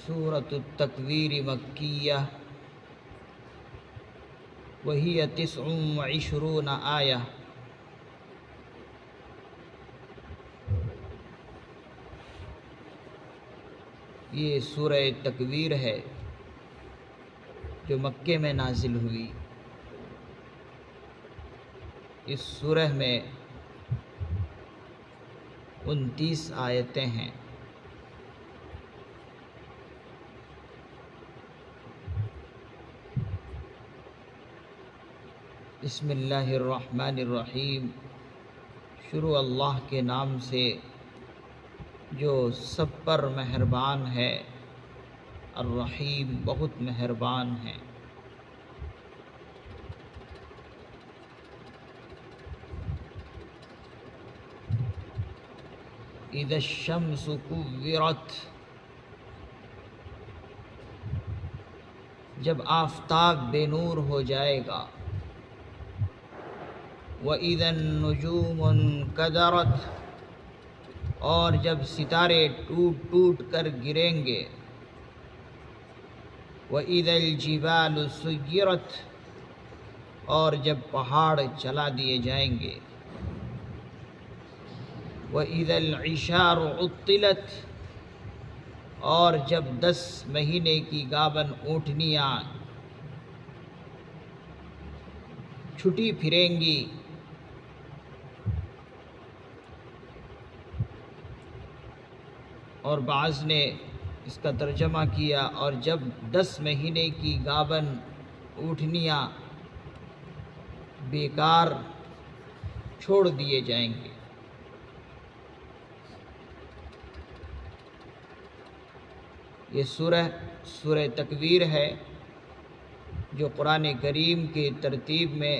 سورۃ التکویر مکیہ وہی 29 آیہ۔ یہ سورہ تکویر ہے جو مکے میں نازل ہوئی۔ اس سورہ میں 29 آیتیں ہیں۔ بسم اللہ الرحمن الرحیم، شروع اللہ کے نام سے جو سب پر مہربان ہے، الرحیم بہت مہربان ہے۔ اذا الشمس کورت، جب آفتاب بے نور ہو جائے گا۔ وَإِذَا النُّجُومُ انْكَدَرَتْ، اور جب ستارے ٹوٹ ٹوٹ کر گریں گے۔ وَإِذَا الْجِبَالُ سُيِّرَتْ، اور جب پہاڑ چلا دیے جائیں گے۔ وَإِذَا الْعِشَارُ عُطِّلَتْ، اور جب 10 مہینے کی گابن اونٹنیاں چھٹی پھریں گی۔ اور بعض نے اس کا ترجمہ کیا اور جب 10 مہینے کی گابن اونٹنیاں بیکار چھوڑ دیے جائیں گے۔ یہ سورہ تکویر ہے جو قرآن کریم کی ترتیب میں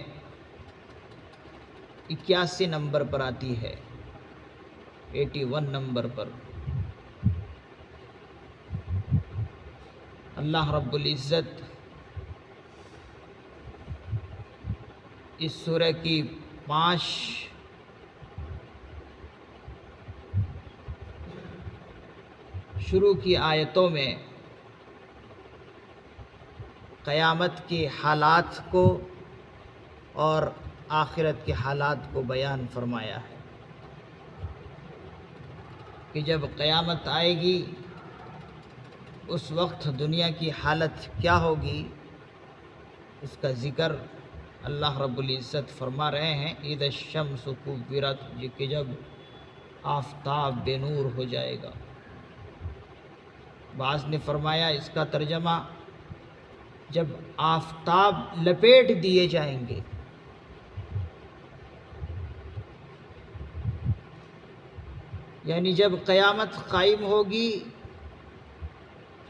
81 نمبر پر آتی ہے، 81 نمبر پر۔ اللہ رب العزت اس سورہ کی 5 شروع کی آیتوں میں قیامت کے حالات کو اور آخرت کے حالات کو بیان فرمایا ہے کہ جب قیامت آئے گی اس وقت دنیا کی حالت کیا ہوگی، اس کا ذکر اللہ رب العزت فرما رہے ہیں۔ اذا الشمس کورت، کہ جب آفتاب بے نور ہو جائے گا۔ بعض نے فرمایا اس کا ترجمہ جب آفتاب لپیٹ دیے جائیں گے۔ یعنی جب قیامت قائم ہوگی،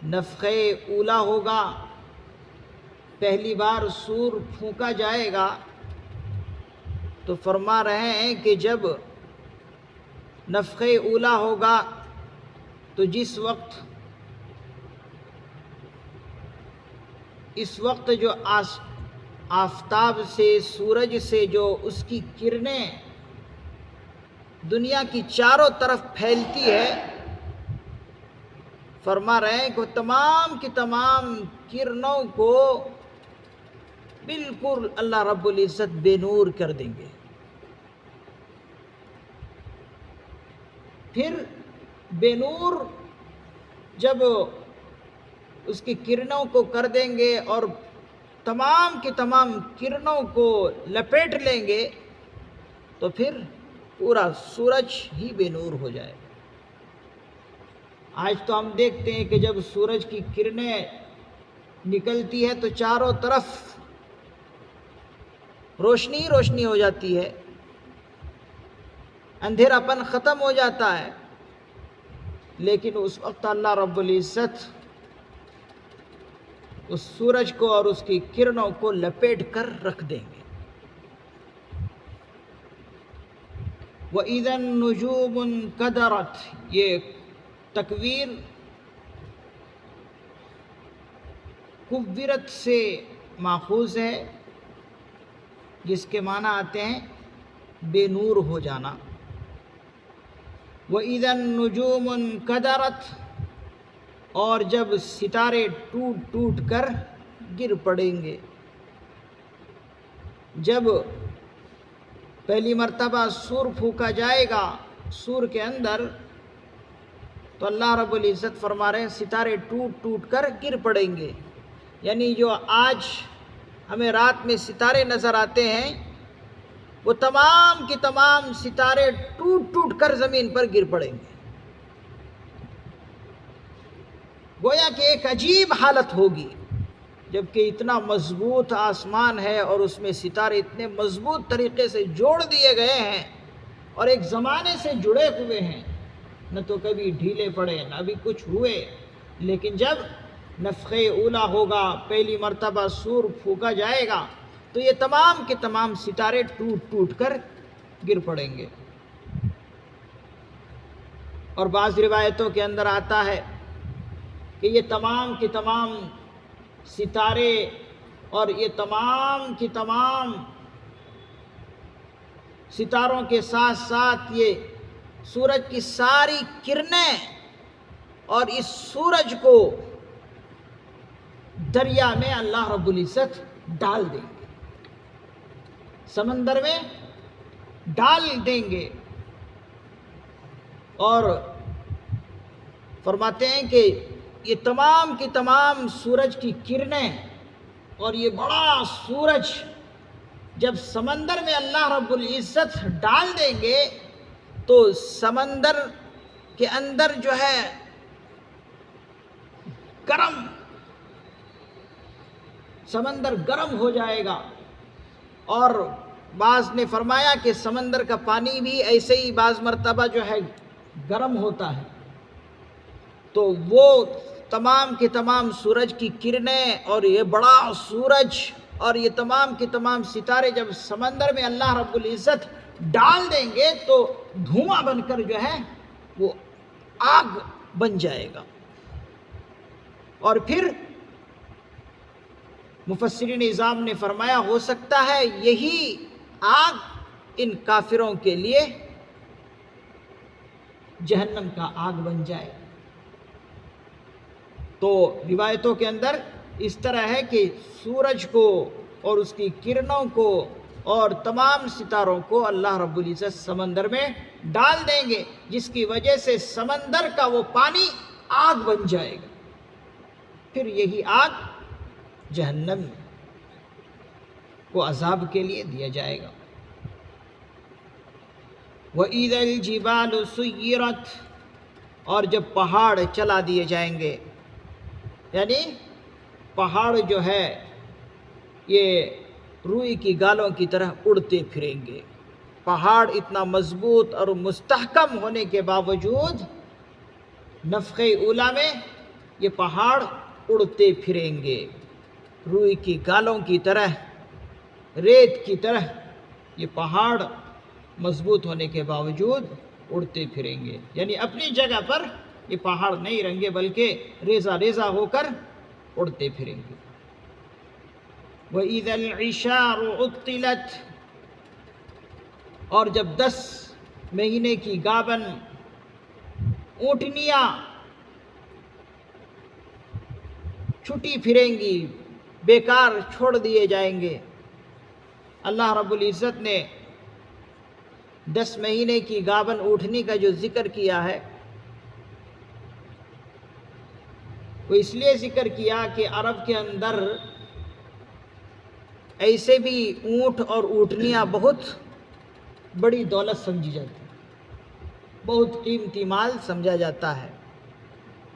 نفخہ اولا ہوگا، پہلی بار سور پھونکا جائے گا، تو فرما رہے ہیں کہ جب نفخہ اولا ہوگا تو اس وقت جو آفتاب سے، سورج سے جو اس کی کرنیں دنیا کی چاروں طرف پھیلتی ہے، فرما رہے ہیں کہ تمام کی تمام کرنوں کو بالکل اللہ رب العزت بے نور کر دیں گے۔ پھر بے نور جب اس کی کرنوں کو کر دیں گے اور تمام کی تمام کرنوں کو لپیٹ لیں گے، تو پھر پورا سورج ہی بے نور ہو جائے۔ آج تو ہم دیکھتے ہیں کہ جب سورج کی کرنیں نکلتی ہے تو چاروں طرف روشنی ہی روشنی ہو جاتی ہے، اندھیرا پن ختم ہو جاتا ہے۔ لیکن اس وقت اللہ رب العزت اس سورج کو اور اس کی کرنوں کو لپیٹ کر رکھ دیں گے۔ وَإِذَا النُّجُومُ انْكَدَرَتْ، یہ تکویر کورت سے ماخوذ ہے، جس کے معنی آتے ہیں بے نور ہو جانا۔ وَإِذَا النُّجُومُ انْكَدَرَتْ، اور جب ستارے ٹوٹ ٹوٹ کر گر پڑیں گے. جب پہلی مرتبہ سور پھونکا جائے گا سور کے اندر، تو اللہ رب العزت فرما رہے ہیں ستارے ٹوٹ ٹوٹ کر گر پڑیں گے. یعنی جو آج ہمیں رات میں ستارے نظر آتے ہیں، وہ تمام کے تمام ستارے ٹوٹ ٹوٹ کر زمین پر گر پڑیں گے. گویا کہ ایک عجیب حالت ہوگی، جبکہ اتنا مضبوط آسمان ہے اور اس میں ستارے اتنے مضبوط طریقے سے جوڑ دیے گئے ہیں اور ایک زمانے سے جڑے ہوئے ہیں، نہ تو کبھی ڈھیلے پڑے نہ بھی کچھ ہوئے. لیکن جب نفخ اولا ہوگا، پہلی مرتبہ سور پھونکا جائے گا، تو یہ تمام کے تمام ستارے ٹوٹ ٹوٹ کر گر پڑیں گے. اور بعض روایتوں کے اندر آتا ہے کہ یہ تمام کے تمام ستارے اور یہ تمام کے تمام ستاروں کے ساتھ ساتھ یہ سورج کی ساری کرنیں اور اس سورج کو دریا میں اللہ رب العزت ڈال دیں گے، سمندر میں ڈال دیں گے. اور فرماتے ہیں کہ یہ تمام کی تمام سورج کی کرنیں اور یہ بڑا سورج جب سمندر میں اللہ رب العزت ڈال دیں گے، تو سمندر کے اندر جو ہے سمندر گرم ہو جائے گا. اور بعض نے فرمایا کہ سمندر کا پانی بھی ایسے ہی بعض مرتبہ جو ہے گرم ہوتا ہے. تو وہ تمام کے تمام سورج کی کرنیں اور یہ بڑا سورج اور یہ تمام کے تمام ستارے جب سمندر میں اللہ رب العزت ڈال دیں گے، تو دھواں بن کر جو ہے وہ آگ بن جائے گا. اور پھر مفسرین نظام نے فرمایا ہو سکتا ہے یہی آگ ان کافروں کے لیے جہنم کا آگ بن جائے. تو روایتوں کے اندر اس طرح ہے کہ سورج کو اور اس کی کرنوں کو اور تمام ستاروں کو اللہ رب العزت سمندر میں ڈال دیں گے، جس کی وجہ سے سمندر کا وہ پانی آگ بن جائے گا. پھر یہی آگ جہنم کو عذاب کے لیے دیا جائے گا. وَإِذَا الْجِبَالُ سُيِّرَتْ، اور جب پہاڑ چلا دیے جائیں گے، یعنی پہاڑ جو ہے یہ روئی کی گالوں کی طرح اڑتے پھریں گے. پہاڑ اتنا مضبوط اور مستحکم ہونے کے باوجود نفخ اولا میں یہ پہاڑ اڑتے پھریں گے، روئی کی گالوں کی طرح، ریت کی طرح. یہ پہاڑ مضبوط ہونے کے باوجود اڑتے پھریں گے، یعنی اپنی جگہ پر یہ پہاڑ نہیں رہیں گے بلکہ ریزہ ریزہ ہو کر اڑتے پھریں گے. وَإِذَا الْعِشَارُ عُطِّلَتْ، اور جب 10 مہینے کی گابن اونٹنیاں چھٹی پھریں گی، بیکار چھوڑ دیے جائیں گے. اللہ رب العزت نے 10 مہینے کی گابن اونٹنی کا جو ذکر کیا ہے، وہ اس لیے ذکر کیا کہ عرب کے اندر ایسے بھی اونٹ اور اونٹنیاں بہت بڑی دولت سمجھی جاتی ہے، بہت قیمتی مال سمجھا جاتا ہے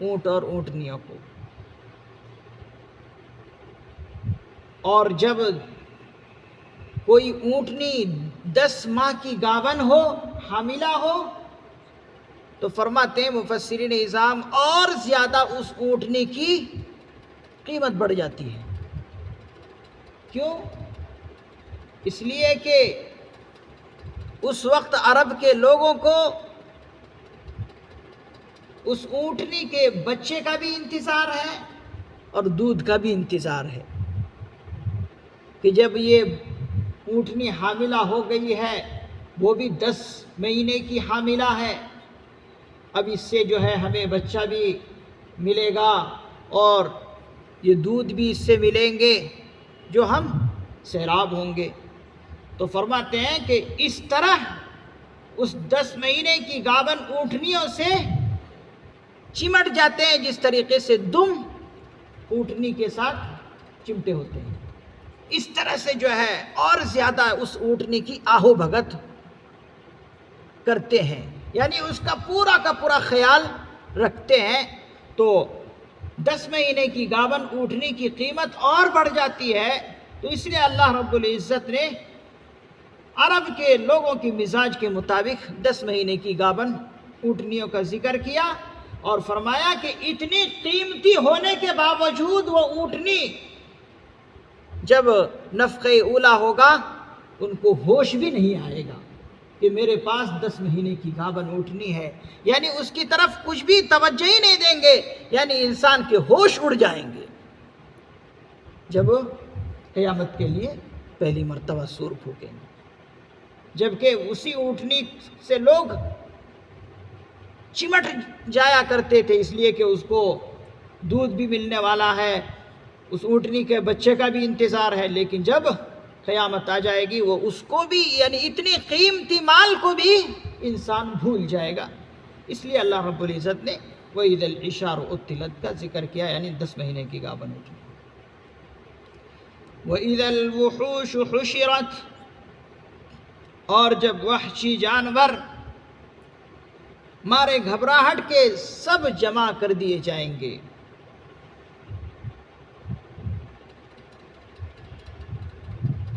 اونٹ اور اونٹنیوں کو. اور جب کوئی اونٹنی 10 ماہ کی گابن ہو، حاملہ ہو، تو فرماتے ہیں مفسرین نظام اور زیادہ اس اونٹنی کی قیمت بڑھ جاتی ہے. کیوں؟ اس لیے کہ اس وقت عرب کے لوگوں کو اس اونٹنی کے بچے کا بھی انتظار ہے اور دودھ کا بھی انتظار ہے، کہ جب یہ اونٹنی حاملہ ہو گئی ہے، وہ بھی 10 مہینے کی حاملہ ہے، اب اس سے جو ہے ہمیں بچہ بھی ملے گا اور یہ دودھ بھی اس سے ملیں گے جو ہم سیراب ہوں گے۔ تو فرماتے ہیں کہ اس طرح اس 10 مہینے کی گابن اونٹنیوں سے چمٹ جاتے ہیں جس طریقے سے دم اونٹنی کے ساتھ چمٹے ہوتے ہیں، اس طرح سے جو ہے اور زیادہ اس اونٹنی کی آہو بھگت کرتے ہیں، یعنی اس کا پورا خیال رکھتے ہیں۔ تو 10 مہینے کی گابن اونٹنی کی قیمت اور بڑھ جاتی ہے، تو اس لیے اللہ رب العزت نے عرب کے لوگوں کی مزاج کے مطابق 10 مہینے کی گابن اونٹنیوں کا ذکر کیا اور فرمایا کہ اتنی قیمتی ہونے کے باوجود وہ اونٹنی جب نفخہ اولا ہوگا ان کو ہوش بھی نہیں آئے گا کہ میرے پاس 10 مہینے کی گابن اونٹنی ہے، یعنی اس کی طرف کچھ بھی توجہ ہی نہیں دیں گے، یعنی انسان کے ہوش اڑ جائیں گے جب قیامت کے لیے پہلی مرتبہ سور پھونکیں گے۔ جبکہ اسی اونٹنی سے لوگ چمٹ جایا کرتے تھے، اس لیے کہ اس کو دودھ بھی ملنے والا ہے، اس اونٹنی کے بچے کا بھی انتظار ہے، لیکن جب قیامت آ جائے گی وہ اس کو بھی، یعنی اتنی قیمتی مال کو بھی انسان بھول جائے گا۔ اس لیے اللہ رب العزت نے وَإِذَا الْعِشَارُ عُطِّلَتْ کا ذکر کیا، یعنی 10 مہینے کی گابن اونٹنی۔ وَإِذَا الْوُحُوشُ حُشِرَتْ، اور جب وحشی جانور مارے گھبراہٹ کے سب جمع کر دیے جائیں گے۔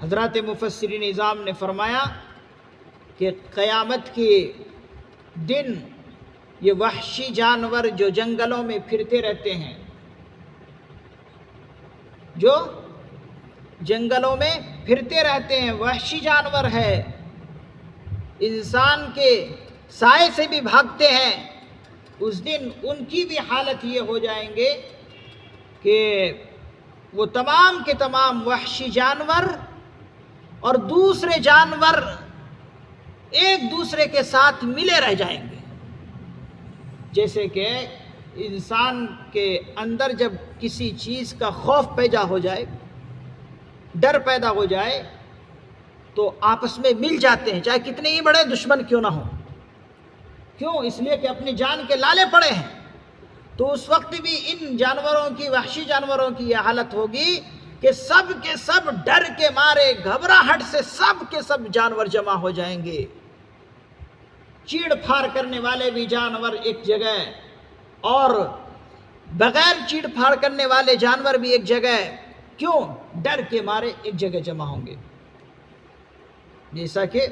حضرات مفسرین نظام نے فرمایا کہ قیامت کے دن یہ وحشی جانور جو جنگلوں میں پھرتے رہتے ہیں، جو جنگلوں میں پھرتے رہتے ہیں، وحشی جانور ہے، انسان کے سائے سے بھی بھاگتے ہیں، اس دن ان کی بھی حالت یہ ہو جائیں گے کہ وہ تمام کے تمام وحشی جانور اور دوسرے جانور ایک دوسرے کے ساتھ ملے رہ جائیں گے۔ جیسے کہ انسان کے اندر جب کسی چیز کا خوف پیدا ہو جائے، ڈر پیدا ہو جائے، تو آپس میں مل جاتے ہیں، چاہے کتنے ہی بڑے دشمن کیوں نہ ہوں۔ کیوں؟ اس لیے کہ اپنی جان کے لالے پڑے ہیں۔ تو اس وقت بھی ان جانوروں کی، وحشی جانوروں کی یہ حالت ہوگی کہ سب کے سب ڈر کے مارے، گھبراہٹ سے سب کے سب جانور جمع ہو جائیں گے، چیڑ پھاڑ کرنے والے بھی جانور ایک جگہ اور بغیر چیڑ پھاڑ کرنے والے جانور بھی ایک جگہ۔ کیوں؟ ڈر کے مارے ایک جگہ جمع ہوں گے۔ جیسا کہ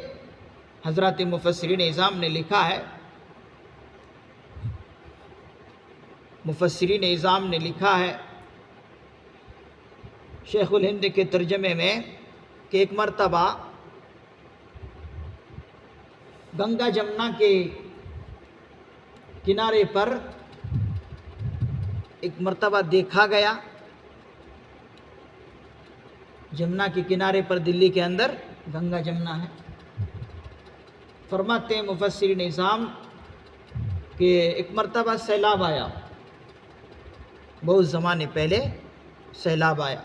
حضرات مفسرین اعظام نے لکھا ہے، مفسرین اعظام نے لکھا ہے شیخ الہند کے ترجمے میں کہ ایک مرتبہ گنگا جمنا کے کنارے پر ایک مرتبہ دیکھا گیا، جمنا کے کنارے پر دلی کے اندر گنگا جمنا ہے۔ فرماتے ہیں مفسرین نظام کہ ایک مرتبہ سیلاب آیا، بہت زمانے پہلے سیلاب آیا۔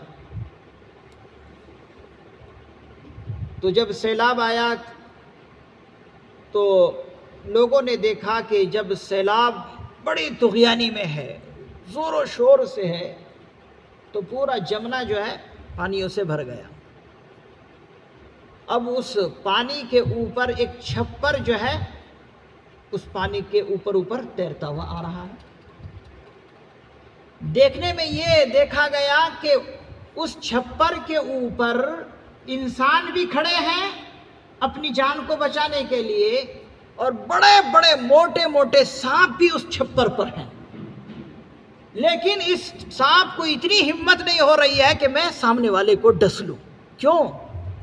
تو جب سیلاب آیا تو لوگوں نے دیکھا کہ جب سیلاب بڑی طغیانی میں ہے، زور و شور سے ہے، تو پورا جمنا جو ہے پانیوں سے بھر گیا۔ اب اس پانی کے اوپر ایک چھپر جو ہے اس پانی کے اوپر تیرتا ہوا آ رہا ہے۔ دیکھنے میں یہ دیکھا گیا کہ اس چھپر کے اوپر انسان بھی کھڑے ہیں اپنی جان کو بچانے کے لیے، اور بڑے بڑے موٹے موٹے سانپ بھی اس چھپر پر ہیں، لیکن اس سانپ کو اتنی ہمت نہیں ہو رہی ہے کہ میں سامنے والے کو ڈس لوں۔ کیوں؟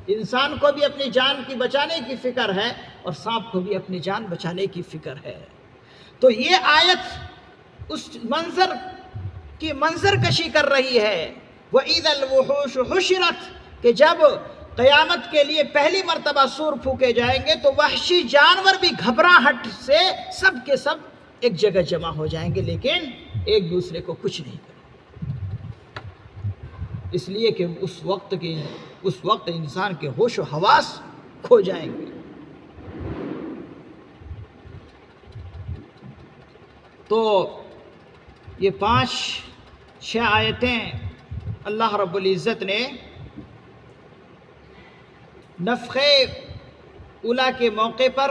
انسان کو بھی اپنی جان کی بچانے کی فکر ہے اور سانپ کو بھی اپنی جان بچانے کی فکر ہے۔ تو یہ آیت اس منظر کی منظر کشی کر رہی ہے، وَإِذَا الْوُحُوشُ حُشِرَتْ، کہ جب قیامت کے لیے پہلی مرتبہ سور پھونکے جائیں گے تو وحشی جانور بھی گھبراہٹ سے سب کے سب ایک جگہ جمع ہو جائیں گے، لیکن ایک دوسرے کو کچھ نہیں کریں، اس لیے کہ اس وقت انسان کے ہوش و حواس کھو جائیں گے۔ تو یہ 5-6 آیتیں اللہ رب العزت نے نفخ اولیٰ کے موقع پر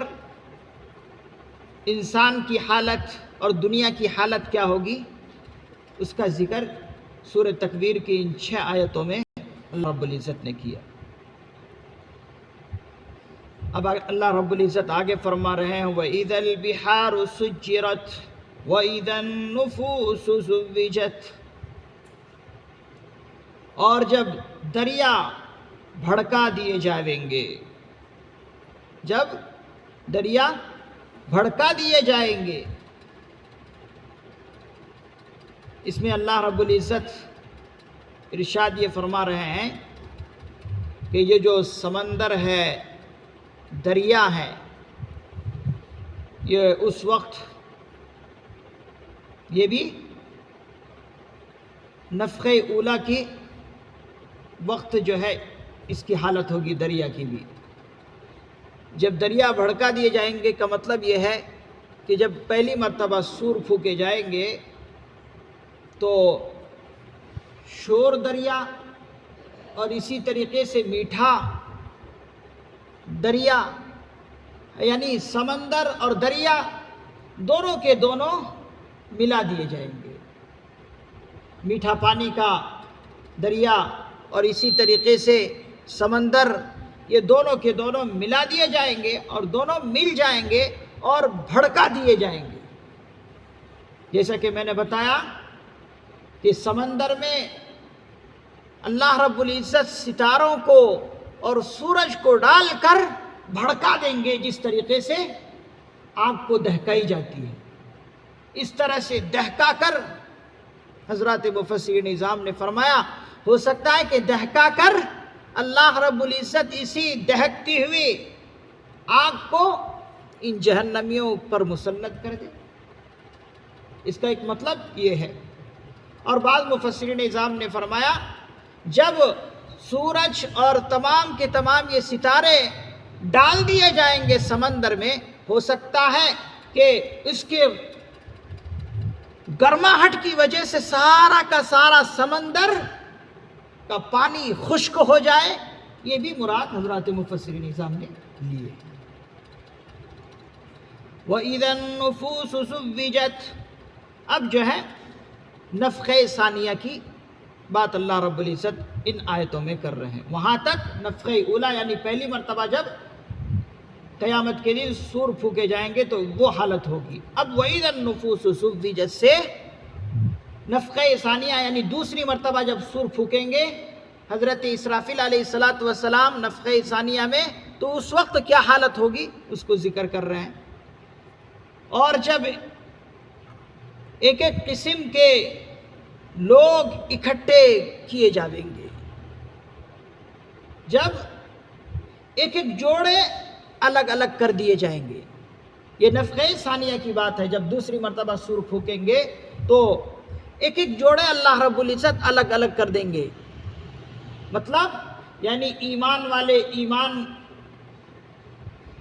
انسان کی حالت اور دنیا کی حالت کیا ہوگی اس کا ذکر سورہ تکویر کی ان 6 آیتوں میں اللہ رب العزت نے کیا۔ اب اللہ رب العزت آگے فرما رہے ہیں وَإِذَا الْبِحَارُ سُجِّرَتْ وَإِذَا النُّفُوسُ زُوِّجَتْ، اور جب دریا بھڑکا دیے جائیں گے، جب دریا بھڑکا دیے جائیں گے۔ اس میں اللہ رب العزت ارشاد یہ فرما رہے ہیں کہ یہ جو سمندر ہے، دریا ہے، یہ اس وقت یہ بھی نفخ اولیٰ کی وقت جو ہے اس کی حالت ہوگی دریا کی بھی۔ جب دریا بھڑکا دیے جائیں گے کا مطلب یہ ہے کہ جب پہلی مرتبہ سور پھونکے جائیں گے تو شور دریا اور اسی طریقے سے میٹھا دریا، یعنی سمندر اور دریا دونوں کے دونوں ملا دیے جائیں گے۔ میٹھا پانی کا دریا اور اسی طریقے سے سمندر، یہ دونوں کے دونوں ملا دیے جائیں گے اور دونوں مل جائیں گے اور بھڑکا دیے جائیں گے۔ جیسا کہ میں نے بتایا کہ سمندر میں اللہ رب العزت ستاروں کو اور سورج کو ڈال کر بھڑکا دیں گے، جس طریقے سے آگ کو دہکائی جاتی ہے، اس طرح سے دہکا کر حضرات مفسرین نظام نے فرمایا ہو سکتا ہے کہ دہکا کر اللہ رب العزت اسی دہکتی ہوئی آگ کو ان جہنمیوں پر مسلط کر دے۔ اس کا ایک مطلب یہ ہے۔ اور بعض مفسرین نظام نے فرمایا جب سورج اور تمام کے تمام یہ ستارے ڈال دیے جائیں گے سمندر میں، ہو سکتا ہے کہ اس کے گرماہٹ کی وجہ سے سارا کا سارا سمندر کا پانی خشک ہو جائے، یہ بھی مراد حضرات مفسرین نظام نے لیے۔ وَإِذَا النُّفُوسُ زُوِّجَتْ، اب جو ہے نفخ ثانیہ کی بات اللہ رب العزت ان آیتوں میں کر رہے ہیں۔ وہاں تک نفخ اولیٰ یعنی پہلی مرتبہ جب قیامت کے دن سور پھونکے جائیں گے تو وہ حالت ہوگی۔ اب وَإِذَا النُّفُوسُ زُوِّجَتْ سے نفخ ثانیہ یعنی دوسری مرتبہ جب سور پھونکیں گے حضرت اسرافیل علیہ السلام نفخ ثانیہ میں، تو اس وقت کیا حالت ہوگی اس کو ذکر کر رہے ہیں۔ اور جب ایک ایک قسم کے لوگ اکٹھے کیے جائیں گے، جب ایک ایک جوڑے الگ الگ کر دیے جائیں گے، یہ نفخ ثانیہ کی بات ہے۔ جب دوسری مرتبہ سور پھونکیں گے تو ایک ایک جوڑے اللہ رب العزت الگ الگ کر دیں گے، مطلب یعنی ایمان والے ایمان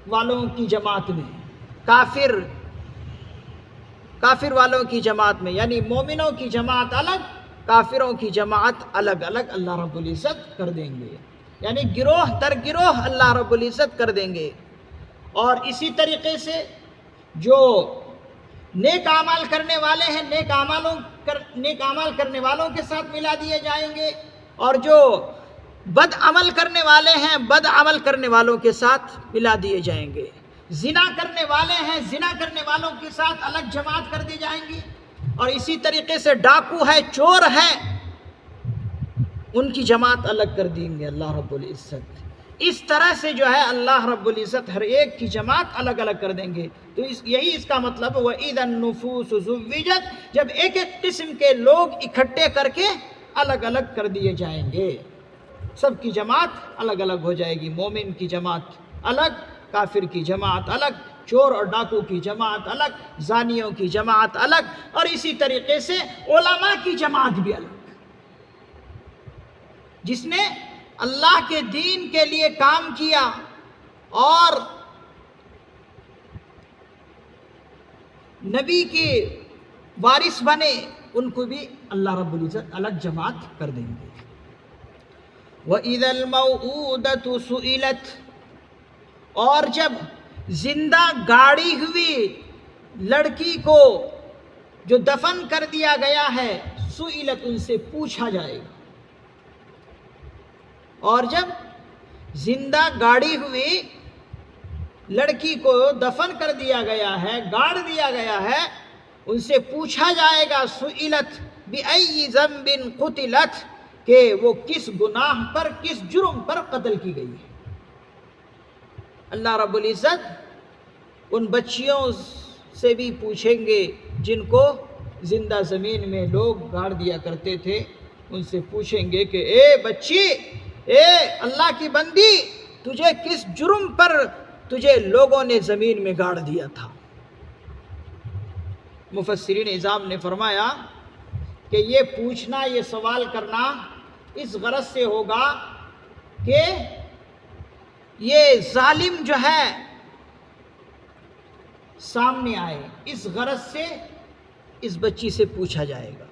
والوں کی جماعت میں، کافر والوں کی جماعت میں، یعنی مومنوں کی جماعت الگ، کافروں کی جماعت الگ الگ اللہ رب العزت کر دیں گے، یعنی گروہ در گروہ اللہ رب العزت کر دیں گے۔ اور اسی طریقے سے جو نیک اعمال کرنے والے ہیں نیک اعمال کرنے والوں کے ساتھ ملا دیے جائیں گے، اور جو بد عمل کرنے والے ہیں بد عمل کرنے والوں کے ساتھ ملا دیے جائیں گے۔ زنا کرنے والے ہیں زنا کرنے والوں کے ساتھ الگ جماعت کر دی جائیں گی، اور اسی طریقے سے ڈاکو ہے چور ہے ان کی جماعت الگ کر دیں گے اللہ رب العزت۔ اس طرح سے جو ہے اللہ رب العزت ہر ایک کی جماعت الگ الگ کر دیں گے۔ تو یہی اس کا مطلب ہے وَإِذَا النُّفُوسُ زُوِّجَتْ، جب ایک ایک قسم کے لوگ اکٹھے کر کے الگ الگ کر دیے جائیں گے، سب کی جماعت الگ الگ ہو جائے گی، مومن کی جماعت الگ، کافر کی جماعت الگ، چور اور ڈاکو کی جماعت الگ، زانیوں کی جماعت الگ، اور اسی طریقے سے علماء کی جماعت بھی الگ۔ جس نے اللہ کے دین کے لیے کام کیا اور نبی کے وارث بنے، ان کو بھی اللہ رب العزت الگ جماعت کر دیں گے۔ وَإِذَا الْمَوْءُودَةُ سُئِلَتْ، اور جب زندہ گاڑی ہوئی لڑکی کو جو دفن کر دیا گیا ہے، سئلت، ان سے پوچھا جائے گا۔ اور جب زندہ گاڑی ہوئی لڑکی کو دفن کر دیا گیا ہے، گاڑ دیا گیا ہے، ان سے پوچھا جائے گا، سئلت بِأَيِّ ذَنبٍ قُتِلَتْ، کہ وہ کس گناہ پر، کس جرم پر قتل کی گئی ہے۔ اللہ رب العزت ان بچیوں سے بھی پوچھیں گے جن کو زندہ زمین میں لوگ گاڑ دیا کرتے تھے، ان سے پوچھیں گے کہ اے بچی، اے اللہ کی بندی، تجھے کس جرم پر تجھے لوگوں نے زمین میں گاڑ دیا تھا؟ مفسرین اعظام نے فرمایا کہ یہ پوچھنا، یہ سوال کرنا اس غرض سے ہوگا کہ یہ ظالم جو ہے سامنے آئے، اس غرض سے اس بچی سے پوچھا جائے گا۔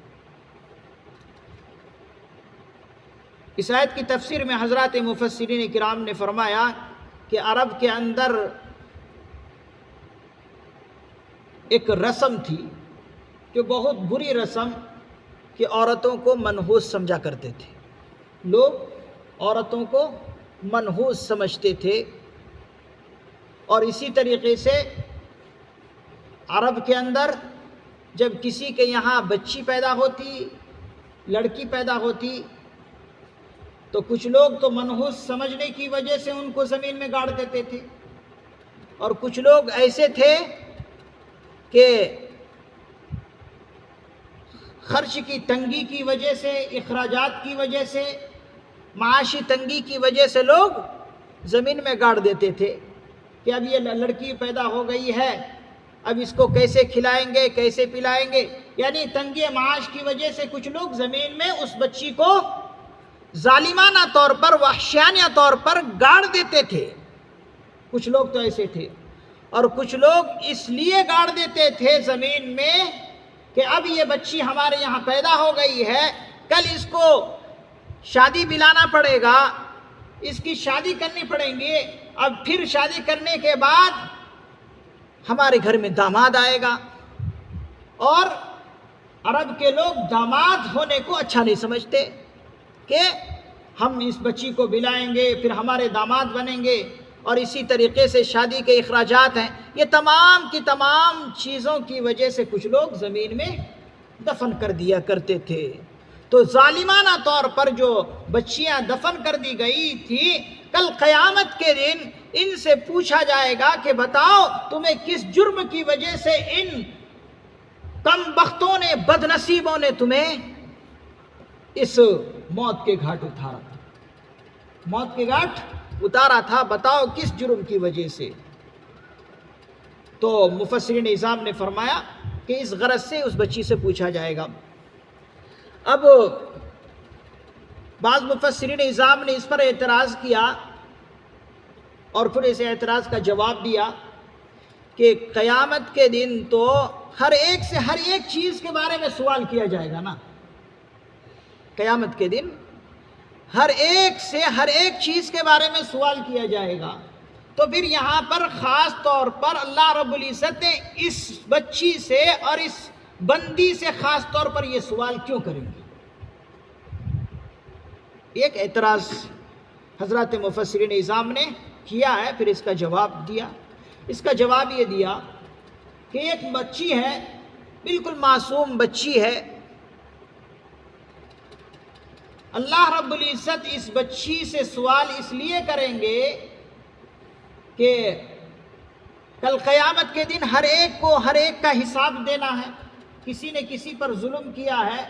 اس آیت کی تفسیر میں حضرات مفسرین کرام نے فرمایا کہ عرب کے اندر ایک رسم تھی کہ بہت بری رسم، کہ عورتوں کو منحوس سمجھا کرتے تھے، لوگ عورتوں کو منحوس سمجھتے تھے۔ اور اسی طریقے سے عرب کے اندر جب کسی کے یہاں بچی پیدا ہوتی، لڑکی پیدا ہوتی، تو کچھ لوگ تو منحوس سمجھنے کی وجہ سے ان کو زمین میں گاڑ دیتے تھے، اور کچھ لوگ ایسے تھے کہ خرچ کی تنگی کی وجہ سے، اخراجات کی وجہ سے، معاشی تنگی کی وجہ سے لوگ زمین میں گاڑ دیتے تھے کہ اب یہ لڑکی پیدا ہو گئی ہے، اب اس کو کیسے کھلائیں گے، کیسے پلائیں گے، یعنی تنگی معاش کی وجہ سے کچھ لوگ زمین میں اس بچی کو ظالمانہ طور پر، وحشیانہ طور پر گاڑ دیتے تھے۔ کچھ لوگ تو ایسے تھے، اور کچھ لوگ اس لیے گاڑ دیتے تھے زمین میں کہ اب یہ بچی ہمارے یہاں پیدا ہو گئی ہے، کل اس کو شادی دلانا پڑے گا، اس کی شادی کرنی پڑیں گی، اب پھر شادی کرنے کے بعد ہمارے گھر میں داماد آئے گا۔ اور عرب کے لوگ داماد ہونے کو اچھا نہیں سمجھتے کہ ہم اس بچی کو بلائیں گے، پھر ہمارے داماد بنیں گے، اور اسی طریقے سے شادی کے اخراجات ہیں، یہ تمام کی تمام چیزوں کی وجہ سے کچھ لوگ زمین میں دفن کر دیا کرتے تھے۔ تو ظالمانہ طور پر جو بچیاں دفن کر دی گئی تھی، کل قیامت کے دن ان سے پوچھا جائے گا کہ بتاؤ تمہیں کس جرم کی وجہ سے ان کم بختوں نے، بد نصیبوں نے تمہیں اس موت کے گھاٹ اتارا تھا، موت کے گھاٹ اتارا تھا، بتاؤ کس جرم کی وجہ سے؟ تو مفسرین اعظام نے فرمایا کہ اس غرض سے اس بچی سے پوچھا جائے گا۔ اب بعض مفسرین اعظام نے اس پر اعتراض کیا اور پھر اس اعتراض کا جواب دیا کہ قیامت کے دن تو ہر ایک سے ہر ایک چیز کے بارے میں سوال کیا جائے گا نا، قیامت کے دن ہر ایک سے ہر ایک چیز کے بارے میں سوال کیا جائے گا، تو پھر یہاں پر خاص طور پر اللہ رب العزت نے اس بچی سے اور اس بندی سے خاص طور پر یہ سوال کیوں کریں گے؟ ایک اعتراض حضرات مفسرین اعظام نے کیا ہے، پھر اس کا جواب دیا۔ اس کا جواب یہ دیا کہ ایک بچی ہے، بالکل معصوم بچی ہے، اللہ رب العزت اس بچی سے سوال اس لیے کریں گے کہ کل قیامت کے دن ہر ایک کو ہر ایک کا حساب دینا ہے۔ کسی نے کسی پر ظلم کیا ہے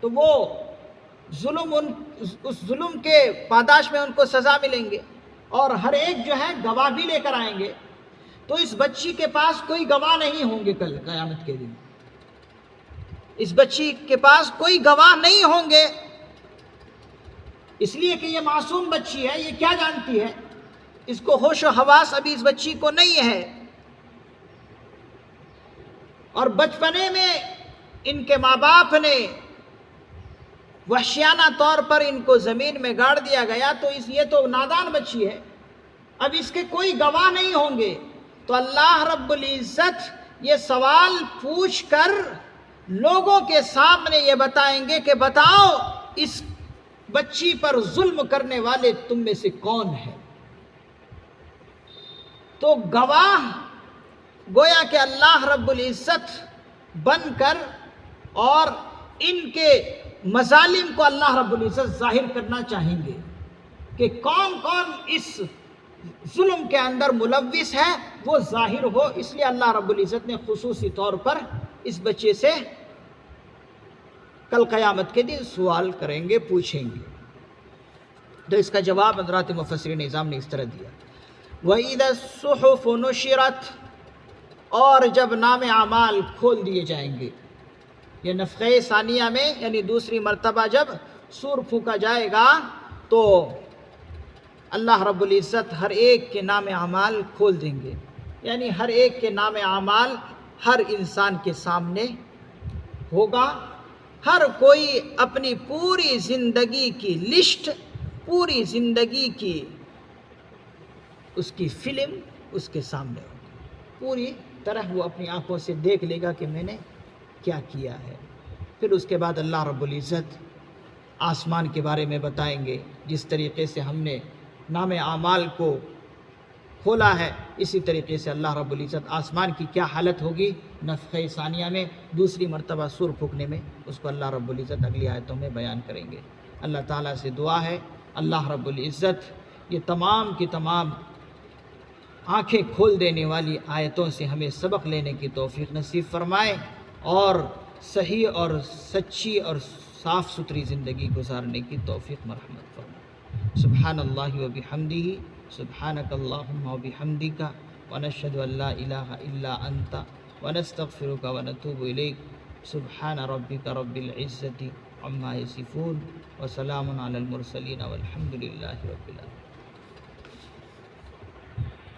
تو وہ ظلم اس ظلم کے پاداش میں ان کو سزا ملیں گے، اور ہر ایک جو ہے گواہ بھی لے کر آئیں گے۔ تو اس بچی کے پاس کوئی گواہ نہیں ہوں گے کل قیامت کے دن، اس بچی کے پاس کوئی گواہ نہیں ہوں گے، اس لیے کہ یہ معصوم بچی ہے، یہ کیا جانتی ہے؟ اس کو ہوش و حواس ابھی اس بچی کو نہیں ہے، اور بچپنے میں ان کے ماں باپ نے وحشیانہ طور پر ان کو زمین میں گاڑ دیا گیا، تو یہ تو نادان بچی ہے، اب اس کے کوئی گواہ نہیں ہوں گے، تو اللہ رب العزت یہ سوال پوچھ کر لوگوں کے سامنے یہ بتائیں گے کہ بتاؤ اس بچی پر ظلم کرنے والے تم میں سے کون ہے؟ تو گواہ گویا کہ اللہ رب العزت بن کر اور ان کے مظالم کو اللہ رب العزت ظاہر کرنا چاہیں گے کہ کون کون اس ظلم کے اندر ملوث ہے، وہ ظاہر ہو، اس لیے اللہ رب العزت نے خصوصی طور پر اس بچے سے کل قیامت کے دن سوال کریں گے، پوچھیں گے۔ تو اس کا جواب حضرات مفسرین نظام نے اس طرح دیا، وَإِذَا الصُّحُفُ نُشِرَتْ، اور جب نام اعمال کھول دیے جائیں گے، یہ نفخہ ثانیہ میں یعنی دوسری مرتبہ جب سور پھونکا جائے گا تو اللہ رب العزت ہر ایک کے نام اعمال کھول دیں گے، یعنی ہر ایک کے نام اعمال ہر انسان کے سامنے ہوگا، ہر کوئی اپنی پوری زندگی کی لسٹ، پوری زندگی کی اس کی فلم اس کے سامنے ہوگی، پوری طرح وہ اپنی آنکھوں سے دیکھ لے گا کہ میں نے کیا کیا ہے۔ پھر اس کے بعد اللہ رب العزت آسمان کے بارے میں بتائیں گے، جس طریقے سے ہم نے نام اعمال کو کھولا ہے اسی طریقے سے اللہ رب العزت آسمان کی کیا حالت ہوگی نفخہ ثانیہ میں دوسری مرتبہ سور پھونکنے میں، اس کو اللہ رب العزت اگلی آیتوں میں بیان کریں گے۔ اللہ تعالیٰ سے دعا ہے اللہ رب العزت یہ تمام کی تمام آنکھیں کھول دینے والی آیتوں سے ہمیں سبق لینے کی توفیق نصیب فرمائے اور صحیح اور سچی اور صاف ستھری زندگی گزارنے کی توفیق مرحمت فرمائے۔ سبحان اللہ و بحمدہ، سبحانک اللہم و بحمدک، ونشہد ان لا الہ الا انت، ونستغفرک ونتوب الیک۔ سبحان ربک رب العزت عما یصفون، وسلام علی المرسلین، والحمد للہ رب العالمین۔